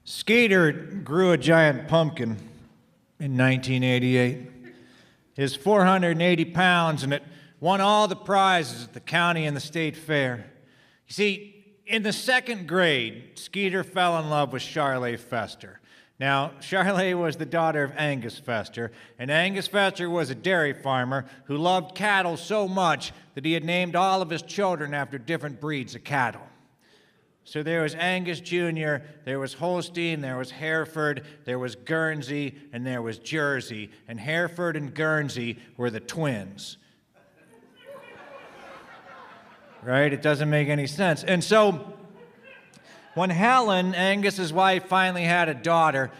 Skeeter grew a giant pumpkin in 1988. His 480 pounds, and it won all the prizes at the county and the state fair. You see, in the second grade, Skeeter fell in love with Charley Fester. Now, Charley was the daughter of Angus Fester, and Angus Fester was a dairy farmer who loved cattle so much that he had named all of his children after different breeds of cattle. So there was Angus Jr., there was Holstein, there was Hereford, there was Guernsey, and there was Jersey. And Hereford and Guernsey were the twins. Right? It doesn't make any sense. And so when Helen, Angus's wife, finally had a daughter,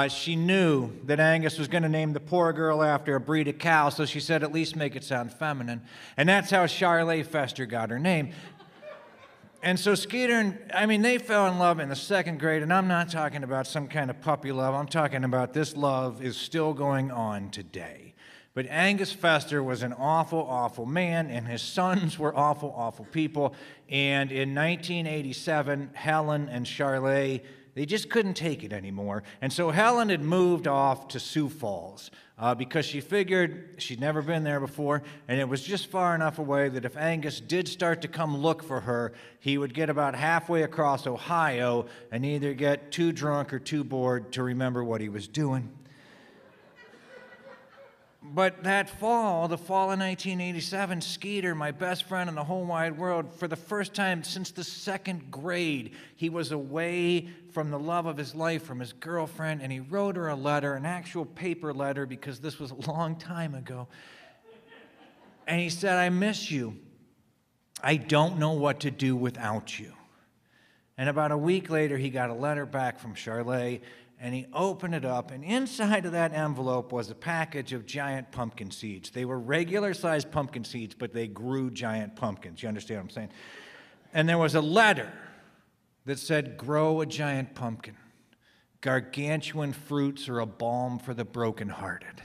she knew that Angus was going to name the poor girl after a breed of cow, so she said, at least make it sound feminine. And that's how Charley Fester got her name. And so Skeeter, they fell in love in the second grade, and I'm not talking about some kind of puppy love. I'm talking about this love is still going on today. But Angus Fester was an awful, awful man, and his sons were awful, awful people. And in 1987, Helen and Charley, they just couldn't take it anymore. And so Helen had moved off to Sioux Falls because she figured she'd never been there before, and it was just far enough away that if Angus did start to come look for her, he would get about halfway across Ohio and either get too drunk or too bored to remember what he was doing. But that fall, the fall of 1987, Skeeter, my best friend in the whole wide world, for the first time since the second grade, he was away from the love of his life, from his girlfriend, and he wrote her a letter, an actual paper letter, because this was a long time ago. And he said, I miss you. I don't know what to do without you. And about a week later, he got a letter back from Charley, and he opened it up, and inside of that envelope was a package of giant pumpkin seeds. They were regular-sized pumpkin seeds, but they grew giant pumpkins. You understand what I'm saying? And there was a letter that said, grow a giant pumpkin. Gargantuan fruits are a balm for the brokenhearted.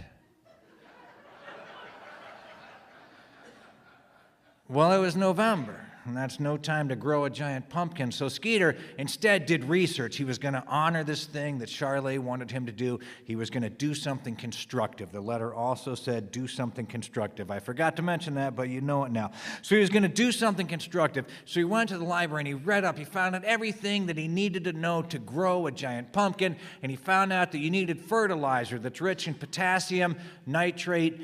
Well, it was November, and that's no time to grow a giant pumpkin. So Skeeter instead did research. He was going to honor this thing that Charley wanted him to do. He was going to do something constructive. The letter also said, do something constructive. I forgot to mention that, but you know it now. So he was going to do something constructive. So he went to the library and he read up. He found out everything that he needed to know to grow a giant pumpkin, and he found out that you needed fertilizer that's rich in potassium, nitrate,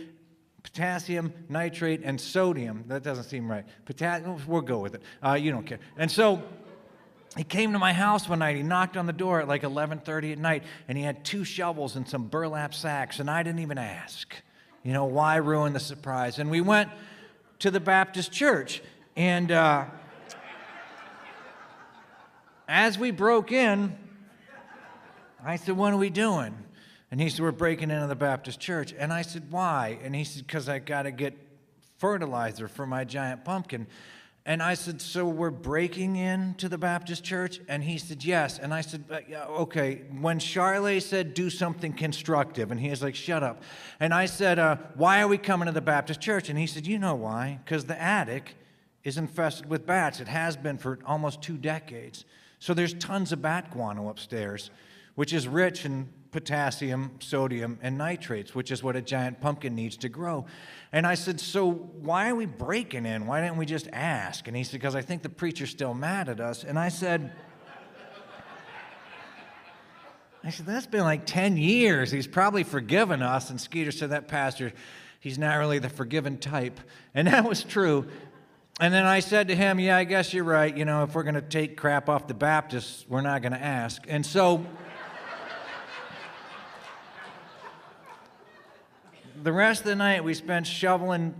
and sodium. That doesn't seem right. We'll go with it. You don't care. And so he came to my house one night. He knocked on the door at like 11:30 at night, and he had 2 shovels and some burlap sacks, and I didn't even ask. You know, why ruin the surprise? And we went to the Baptist church, and as we broke in, I said, what are we doing? And he said, we're breaking into the Baptist church. And I said, why? And he said, because I got to get fertilizer for my giant pumpkin. And I said, so we're breaking into the Baptist church? And he said, yes. And I said, yeah, okay. When Charley said, do something constructive, and he was like, shut up. And I said, why are we coming to the Baptist church? And he said, you know why? Because the attic is infested with bats. It has been for almost 2 decades. So there's tons of bat guano upstairs, which is rich in potassium, sodium, and nitrates, which is what a giant pumpkin needs to grow. And I said, so why are we breaking in? Why didn't we just ask? And he said, because I think the preacher's still mad at us. And I said, that's been like 10 years. He's probably forgiven us. And Skeeter said, that pastor, he's not really the forgiven type. And that was true. And then I said to him, yeah, I guess you're right. You know, if we're going to take crap off the Baptists, we're not going to ask. And so the rest of the night, we spent shoveling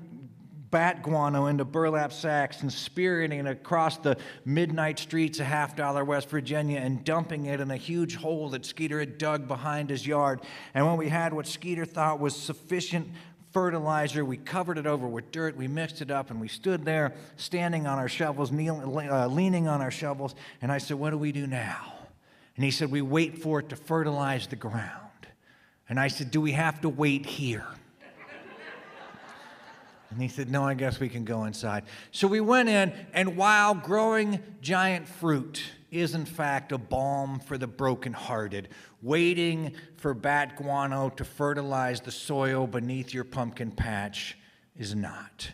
bat guano into burlap sacks and spearing it across the midnight streets of Half Dollar, West Virginia, and dumping it in a huge hole that Skeeter had dug behind his yard. And when we had what Skeeter thought was sufficient fertilizer, we covered it over with dirt, we mixed it up, and we stood there standing on our shovels, leaning on our shovels. And I said, what do we do now? And he said, we wait for it to fertilize the ground. And I said, do we have to wait here? And he said, no, I guess we can go inside. So we went in, and while growing giant fruit is in fact a balm for the brokenhearted. Waiting for bat guano to fertilize the soil beneath your pumpkin patch is not.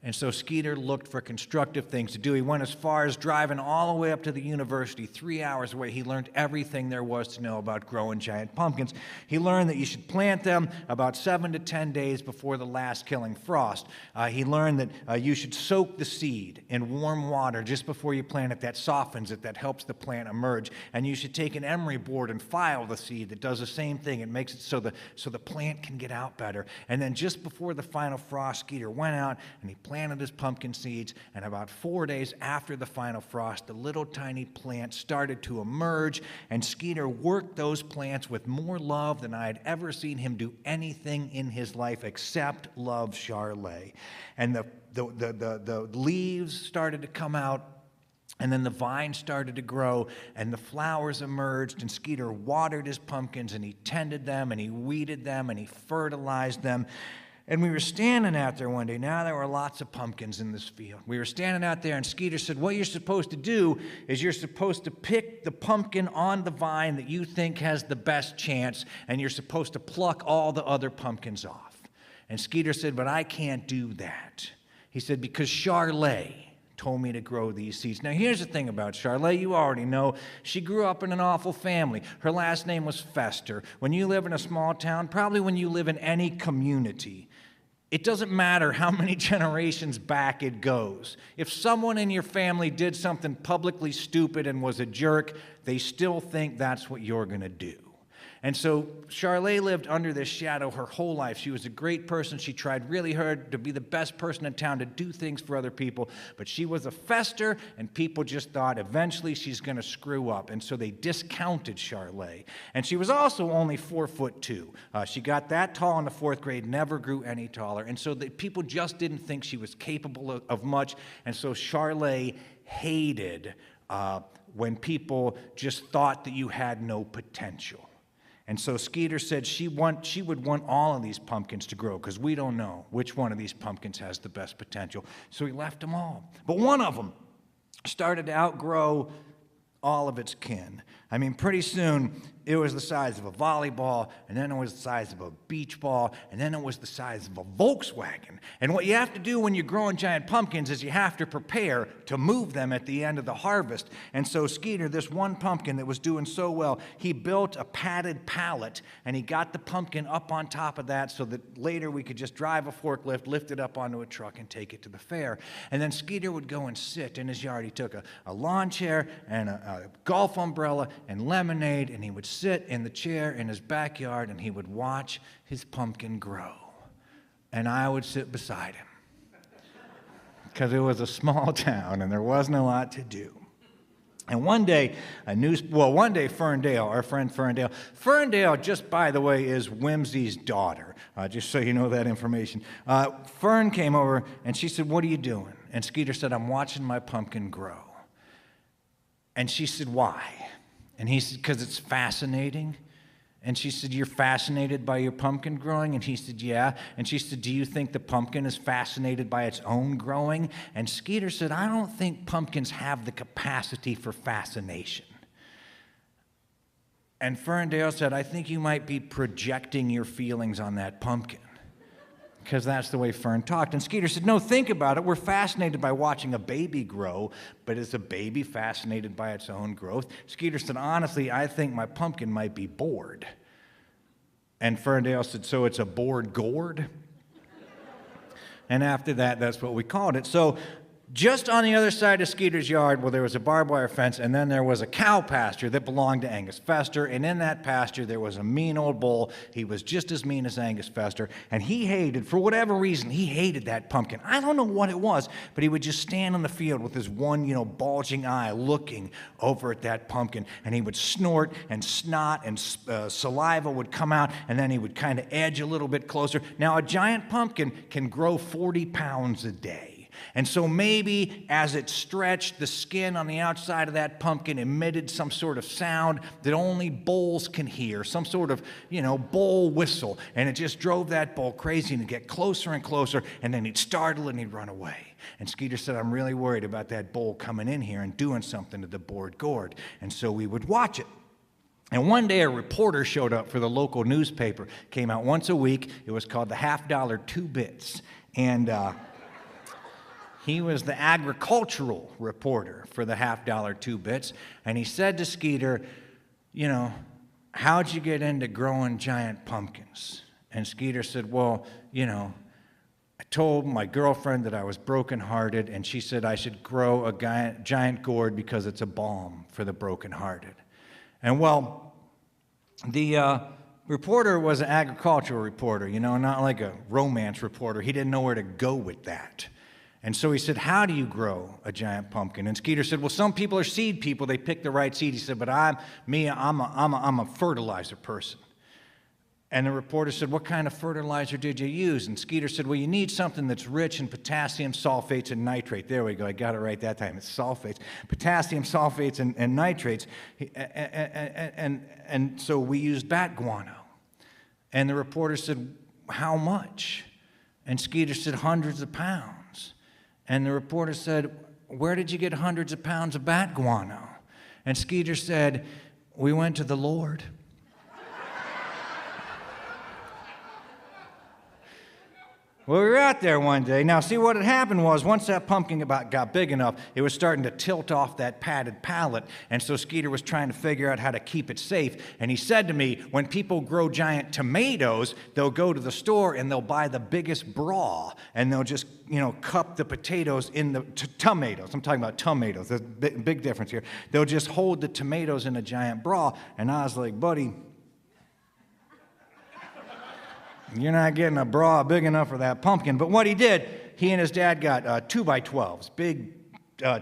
And so Skeeter looked for constructive things to do. He went as far as driving all the way up to the university, 3 hours away. He learned everything there was to know about growing giant pumpkins. He learned that you should plant them about 7 to 10 days before the last killing frost. He learned that you should soak the seed in warm water just before you plant it. That softens it, that helps the plant emerge. And you should take an emery board and file the seed that does the same thing. It makes it so the plant can get out better. And then just before the final frost, Skeeter went out and he planted his pumpkin seeds, and about 4 days after the final frost, the little tiny plant started to emerge, and Skeeter worked those plants with more love than I had ever seen him do anything in his life except love Charlotte. And the leaves started to come out, and then the vine started to grow, and the flowers emerged, and Skeeter watered his pumpkins, and he tended them, and he weeded them, and he fertilized them. And we were standing out there one day. Now there were lots of pumpkins in this field. We were standing out there, and Skeeter said, what you're supposed to do is you're supposed to pick the pumpkin on the vine that you think has the best chance, and you're supposed to pluck all the other pumpkins off. And Skeeter said, but I can't do that. He said, because Charlotte told me to grow these seeds. Now, here's the thing about Charlotte. You already know. She grew up in an awful family. Her last name was Fester. When you live in a small town, probably when you live in any community, it doesn't matter how many generations back it goes. If someone in your family did something publicly stupid and was a jerk, they still think that's what you're going to do. And so Charlotte lived under this shadow her whole life. She was a great person. She tried really hard to be the best person in town, to do things for other people. But she was a Fester, and people just thought eventually she's going to screw up. And so they discounted Charlotte. And she was also only 4'2". She got that tall in the 4th grade, never grew any taller. And so people just didn't think she was capable of much. And so Charlotte hated when people just thought that you had no potential. And so Skeeter said she would want all of these pumpkins to grow, because we don't know which one of these pumpkins has the best potential. So he left them all. But one of them started to outgrow all of its kin. I mean, pretty soon it was the size of a volleyball, and then it was the size of a beach ball, and then it was the size of a Volkswagen. And what you have to do when you're growing giant pumpkins is you have to prepare to move them at the end of the harvest. And so Skeeter, this one pumpkin that was doing so well, he built a padded pallet, and he got the pumpkin up on top of that so that later we could just drive a forklift, lift it up onto a truck, and take it to the fair. And then Skeeter would go and sit in his yard. He took a lawn chair and a golf umbrella and lemonade, and he would sit in the chair in his backyard, and he would watch his pumpkin grow. And I would sit beside him, because it was a small town and there wasn't a lot to do. And one day, Ferndale, our friend Ferndale, just by the way, is Whimsy's daughter, just so you know that information. Fern came over, and she said, what are you doing? And Skeeter said, I'm watching my pumpkin grow. And she said, why? And he said, because it's fascinating. And she said, you're fascinated by your pumpkin growing? And he said, yeah. And she said, do you think the pumpkin is fascinated by its own growing? And Skeeter said, I don't think pumpkins have the capacity for fascination. And Ferndale said, I think you might be projecting your feelings on that pumpkin, because that's the way Fern talked. And Skeeter said, no, think about it. We're fascinated by watching a baby grow, but is a baby fascinated by its own growth? Skeeter said, honestly, I think my pumpkin might be bored. And Ferndale said, so it's a bored gourd? And after that, that's what we called it. So just on the other side of Skeeter's yard, well, there was a barbed wire fence, and then there was a cow pasture that belonged to Angus Fester, and in that pasture there was a mean old bull. He was just as mean as Angus Fester, and he hated, for whatever reason, he hated that pumpkin. I don't know what it was, but he would just stand in the field with his one, bulging eye looking over at that pumpkin, and he would snort and snot, and saliva would come out, and then he would kind of edge a little bit closer. Now, a giant pumpkin can grow 40 pounds a day. And so maybe as it stretched, the skin on the outside of that pumpkin emitted some sort of sound that only bulls can hear, some sort of, bull whistle. And it just drove that bull crazy, and he'd get closer and closer, and then he'd startle and he'd run away. And Skeeter said, I'm really worried about that bull coming in here and doing something to the board gourd. And so we would watch it. And one day a reporter showed up for the local newspaper. Came out once a week. It was called the $50 2 Bits. And he was the agricultural reporter for the $50 2 Bits. And he said to Skeeter, how'd you get into growing giant pumpkins? And Skeeter said, well, I told my girlfriend that I was brokenhearted, and she said I should grow a giant gourd because it's a balm for the brokenhearted. And well, the reporter was an agricultural reporter, not like a romance reporter. He didn't know where to go with that. And so he said, how do you grow a giant pumpkin? And Skeeter said, well, some people are seed people. They pick the right seed. He said, but I'm a fertilizer person. And the reporter said, what kind of fertilizer did you use? And Skeeter said, well, you need something that's rich in potassium, sulfates, and nitrate. There we go. I got it right that time. It's sulfates. Potassium, sulfates, and nitrates. And so we used bat guano. And the reporter said, how much? And Skeeter said, hundreds of pounds. And the reporter said, where did you get hundreds of pounds of bat guano? And Skeeter said, we went to the Lord. Well, we were out there one day. Now, see, what had happened was once that pumpkin got big enough, it was starting to tilt off that padded pallet, and so Skeeter was trying to figure out how to keep it safe. And he said to me, when people grow giant tomatoes, they'll go to the store and they'll buy the biggest bra, and they'll just, cup the potatoes in the tomatoes. I'm talking about tomatoes. There's a big difference here. They'll just hold the tomatoes in a giant bra. And I was like, buddy, you're not getting a bra big enough for that pumpkin. But what he did, he and his dad got 2x12s, big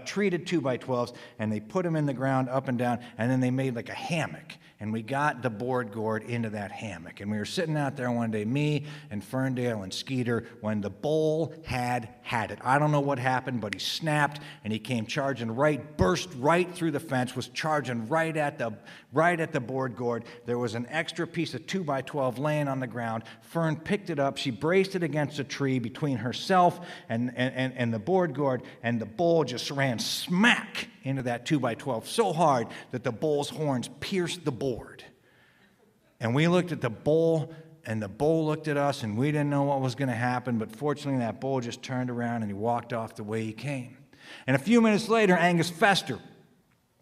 treated 2x12s, and they put them in the ground up and down, and then they made like a hammock. And we got the board gourd into that hammock. And we were sitting out there one day, me and Ferndale and Skeeter, when the bull had it. I don't know what happened, but he snapped, and he came charging burst right through the fence, was charging right at the board gourd. There was an extra piece of 2x12 laying on the ground. Fern picked it up. She braced it against a tree between herself and the board gourd, and the bull just ran smack into that 2x12 so hard that the bull's horns pierced the board. And we looked at the bull, and the bull looked at us, and we didn't know what was going to happen, but fortunately that bull just turned around and he walked off the way he came. And a few minutes later, Angus Fester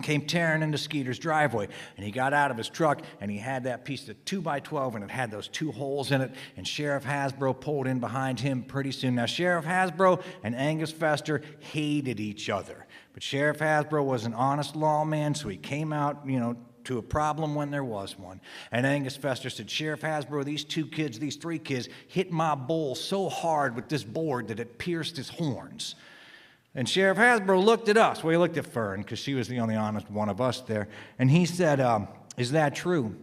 came tearing into Skeeter's driveway, and he got out of his truck, and he had that piece of 2x12, and it had those 2 holes in it, and Sheriff Hasbro pulled in behind him pretty soon. Now, Sheriff Hasbro and Angus Fester hated each other, but Sheriff Hasbro was an honest lawman, so he came out, to a problem when there was one. And Angus Fester said, Sheriff Hasbro, these 3 kids hit my bull so hard with this board that it pierced his horns. And Sheriff Hasbro looked at us. Well, he looked at Fern, because she was the only honest one of us there. And he said, is that true?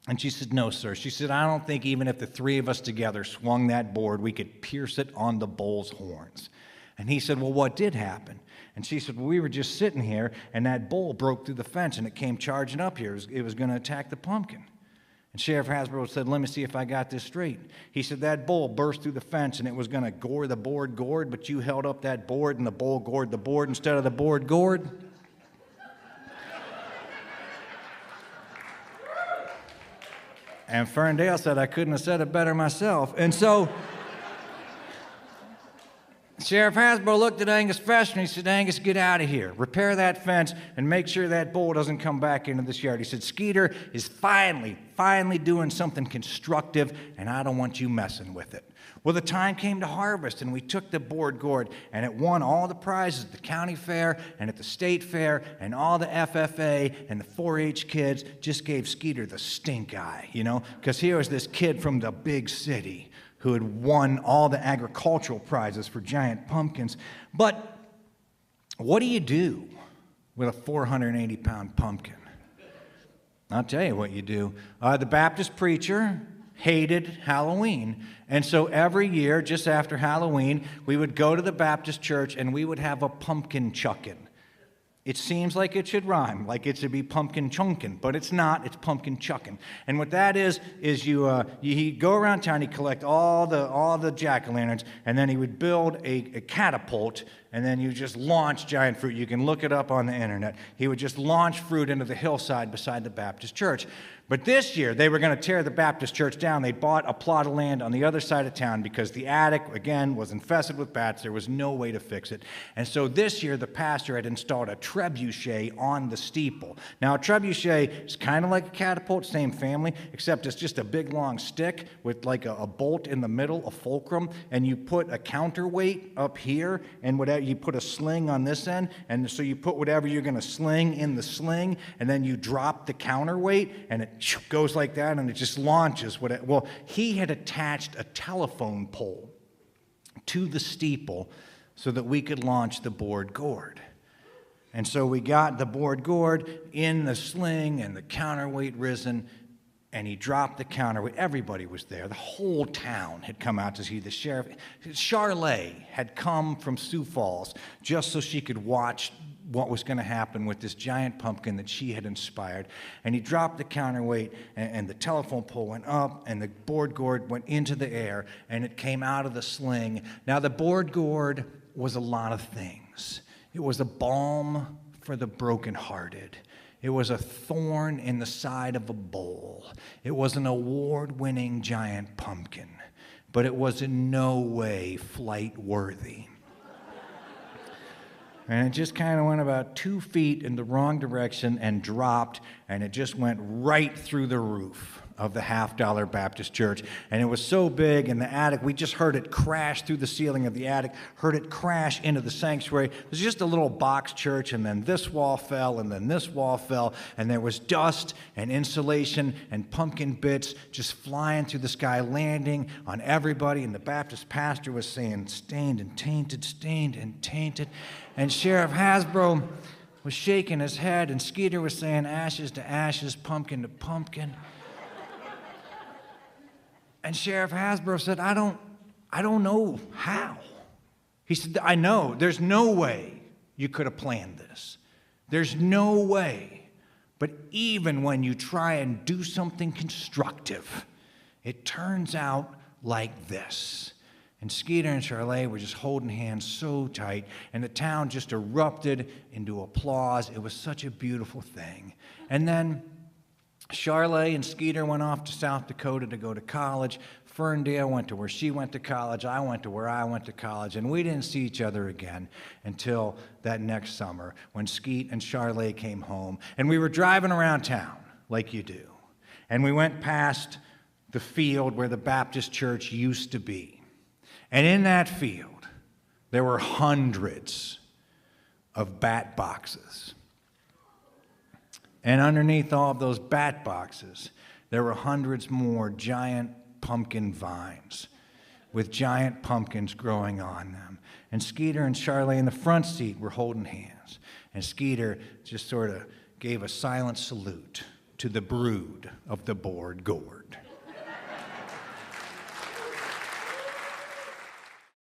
And she said, no, sir. She said, I don't think even if the 3 of us together swung that board, we could pierce it on the bull's horns. And he said, well, what did happen? And she said, well, we were just sitting here, and that bull broke through the fence, and it came charging up here. It was going to attack the pumpkin. And Sheriff Hasbro said, let me see if I got this straight. He said, that bull burst through the fence, and it was going to gore the board gourd, but you held up that board, and the bull gored the board instead of the board gourd. And Ferndale said, I couldn't have said it better myself. And so Sheriff Hasbro looked at Angus Fester, and he said, Angus, get out of here. Repair that fence and make sure that bull doesn't come back into this yard. He said, Skeeter is finally doing something constructive, and I don't want you messing with it. Well, the time came to harvest, and we took the board gourd, and it won all the prizes at the county fair and at the state fair, and all the FFA and the 4-H kids just gave Skeeter the stink eye, because here was this kid from the big city who had won all the agricultural prizes for giant pumpkins. But what do you do with a 480-pound pumpkin? I'll tell you what you do. The Baptist preacher hated Halloween. And so every year, just after Halloween, we would go to the Baptist church and we would have a pumpkin chuckin'. It seems like it should rhyme, like it should be pumpkin chunkin', but it's not. It's pumpkin chuckin'. And what that is he'd go around town, he'd collect all the jack-o'-lanterns, and then he would build a catapult, and then you just launch giant fruit. You can look it up on the internet. He would just launch fruit into the hillside beside the Baptist church. But this year, they were going to tear the Baptist church down. They bought a plot of land on the other side of town because the attic, again, was infested with bats. There was no way to fix it. And so this year, the pastor had installed a trebuchet on the steeple. Now, a trebuchet is kind of like a catapult, same family, except it's just a big, long stick with like a bolt in the middle, a fulcrum, and you put a counterweight up here, and whatever you put a sling on this end, and so you put whatever you're going to sling in the sling, and then you drop the counterweight, and it goes like that, and it just launches. Well, he had attached a telephone pole to the steeple so that we could launch the board gourd. And so we got the board gourd in the sling and the counterweight risen, and he dropped the counterweight. Everybody was there. The whole town had come out to see the sheriff. Charlotte had come from Sioux Falls just so she could watch what was going to happen with this giant pumpkin that she had inspired. And he dropped the counterweight, and the telephone pole went up, and the board gourd went into the air, and it came out of the sling. Now, the board gourd was a lot of things. It was a balm for the brokenhearted. It was a thorn in the side of a bull. It was an award-winning giant pumpkin, but it was in no way flight-worthy. And it just kind of went about 2 feet in the wrong direction and dropped, and it just went right through the roof of the $50 Baptist church. And it was so big in the attic, we just heard it crash through the ceiling of the attic, heard it crash into the sanctuary. It was just a little box church, and then this wall fell, and then this wall fell, and there was dust and insulation and pumpkin bits just flying through the sky, landing on everybody. And the Baptist pastor was saying, stained and tainted, stained and tainted. And Sheriff Hasbro was shaking his head, and Skeeter was saying, ashes to ashes, pumpkin to pumpkin. And Sheriff Hasbro said, I don't know how. He said, I know. There's no way you could have planned this. There's no way. But even when you try and do something constructive, it turns out like this. And Skeeter and Charlotte were just holding hands so tight, and the town just erupted into applause. It was such a beautiful thing. And then Charlotte and Skeeter went off to South Dakota to go to college. Ferndale went to where she went to college. I went to where I went to college. And we didn't see each other again until that next summer when Skeet and Charlotte came home. And we were driving around town like you do. And we went past the field where the Baptist church used to be. And in that field, there were hundreds of bat boxes. And underneath all of those bat boxes, there were hundreds more giant pumpkin vines with giant pumpkins growing on them. And Skeeter and Charlotte in the front seat were holding hands. And Skeeter just sort of gave a silent salute to the brood of the board gourd.